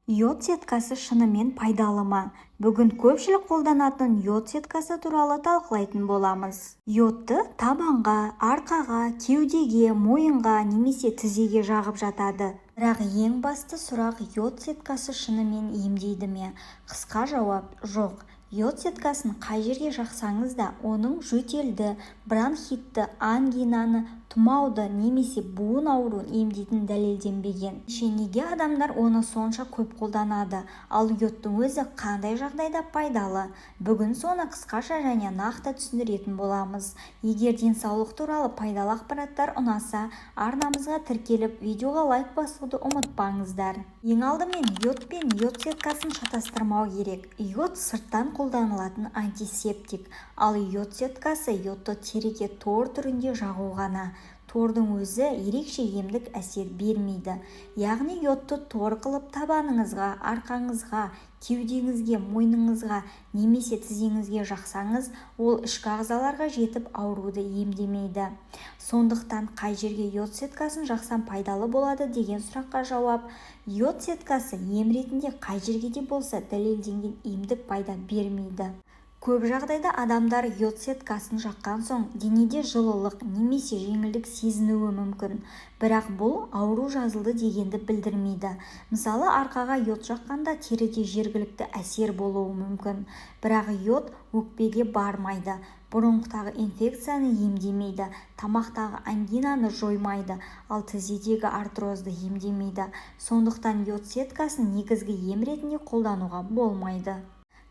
Йод сеткасы шынымен пайдалы ма? Бүгін көпшілік қолданатын йод сеткасы туралы талқылайтын боламыз. Йодты табанға, арқаға, кеудеге, мойынға немесе тізеге жағып жатады. Бірақ ең басты сұрақ, йод сеткасы шынымен емдейді ме? Қысқа жауап: жоқ. Йод сеткасын қай жерге жақсаңыз да, оның жөтелді, бронхитті, ангинаны, тұмауды немесе буын ауруын емдейтін дәлелденбеген. Неге адамдар оны сонша көп қолданады? Ал йодтың өзі қандай жағдайда пайдалы? Бүгін соны қысқаша және нақты түсіндіретін боламыз. Егер денсаулық туралы пайдалы ақпараттар ұнаса, арнамызға тіркеліп, видеоға лайк басуды ұмытпаңыздар. Ең алдымен йод пен йод сеткасын шатастырмау керек. Йод сырттан қолданылатын антисептик, ал йод сеткасы йодты теріге тор түрінде жағу ғана. Тордың өзі ерекше емдік әсер бермейді. Яғни йодты тор қылып табаныңызға, арқаңызға, кеудеңізге, мойныңызға немесе тізеңізге жақсаңыз, ол ішкі ағзаларға жетіп ауруды емдемейді. Сондықтан қай жерге йод сеткасын жақсам пайдалы болады деген сұраққа жауап: йод сеткасы ем ретінде қай жерге де болса дәлелденген емдік пайда бермейді. Көп жағдайда адамдар йод сеткасын жаққан соң денеде жылылық немесе жеңілдік сезінуі мүмкін. Бірақ бұл ауру жазылды дегенді білдірмейді. Мысалы, арқаға йод жаққанда теріде жергілікті әсер болуы мүмкін. Бірақ йод өкпеге бармайды, бронхтағы инфекцияны емдемейді, тамақтағы ангинаны жоймайды, ал тізедегі артрозды емдемейді. Сондықтан йод сеткасын негізгі ем ретінде қолдануға болмайды.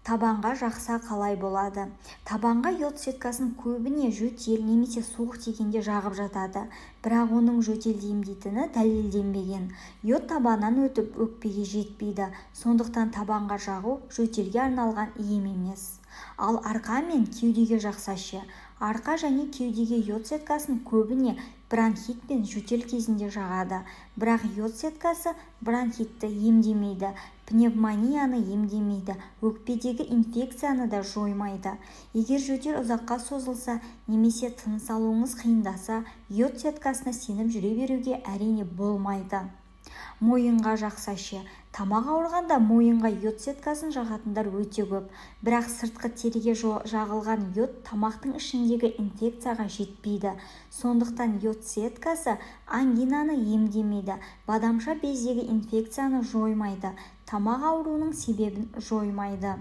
Табанға жақса қалай болады? Табанға йод сеткасын көбіне жөтел немесе суық тигенде жағып жатады. Бірақ оның жөтелді емдейтіні дәлелденбеген. Йод табаннан өтіп өкпеге жетпейді. Сондықтан табанға жағу жөтелге арналған ем емес. Ал арқа мен кеудеге жақса ше? Арқа және кеудеге йод сеткасын көбіне бронхит пен жөтел кезінде жағады. Бірақ йод сеткасы бронхитті емдемейді, пневмонияны емдемейді, өкпедегі инфекцияны да жоймайды. Егер жөтел ұзаққа созылса немесе тыныс алуыңыз қиындаса, йод сеткасына сеніп жүре беруге әрине болмайды. Мойынға жақса ше? Тамақ ауырғанда мойынға йод сеткасын жағатындар өте көп. Бірақ сыртқы теріге жағылған йод тамақтың ішіндегі инфекцияға жетпейді. Сондықтан йод сеткасы ангинаны емдемейді, бадамша бездегі инфекцияны жоймайды, тамақ ауруының себебін жоймайды.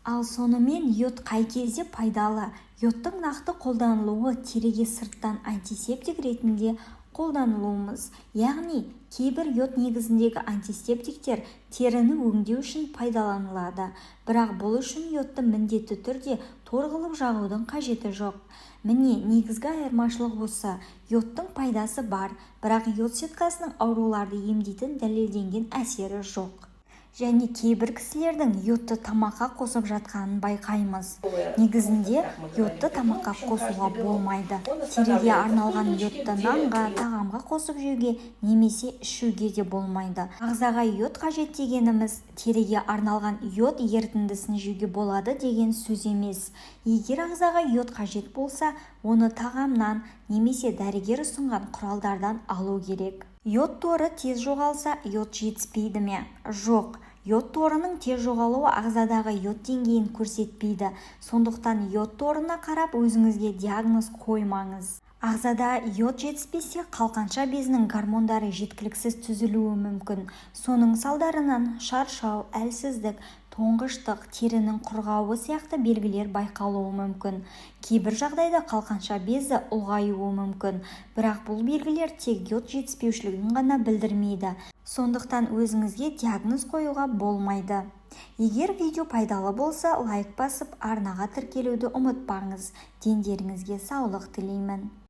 Ал сонымен йод қай кезде пайдалы? Йодтың нақты қолданылуы теріге сырттан антисептик ретінде қолданылуымыз. Яғни, кейбір йод негізіндегі антисептиктер теріні өңдеу үшін пайдаланылады. Бірақ бұл үшін йодты міндетті түрде тор қылып жағудың қажеті жоқ. Міне, негізгі айырмашылық осы. Йодтың пайдасы бар, бірақ йод сеткасының ауруларды емдейтін дәлелденген әсері жоқ. Және кейбір кісілердің йодты тамаққа қосып жатқанын байқаймыз. Негізінде йодты тамаққа қосуға болмайды. Теріге арналған йодты нанға, тағамға қосып жеуге немесе ішуге де болмайды. Ағзаға йод қажет дегеніміз теріге арналған йод ерітіндісін жеуге болады деген сөз емес. Егер ағзаға йод қажет болса, оны тағамнан немесе дәрігер ұсынған құралдардан алу керек. Йод торы тез жоғалса, йод жетіспейді ме? Жоқ. Йод торының тез жоғалуы ағзадағы йод деңгейін көрсетпейді. Сондықтан йод торына қарап өзіңізге диагноз қоймаңыз. Ағзада йод жетіспесе, қалқанша безінің гормондары жеткіліксіз түзілуі мүмкін. Соның салдарынан шаршау, әлсіздік, тоңғыштық, терінің құрғауы сияқты белгілер байқалуы мүмкін. Кейбір жағдайда қалқанша безі ұлғаюы мүмкін. Бірақ бұл белгілер тек йод жетіспеушілігін ғана білдірмейді. Сондықтан өзіңізге диагноз қоюға болмайды. Егер видео пайдалы болса, лайк басып, арнаға тіркелуді ұмытпаңыз. Дендеріңізге саулық тілеймін.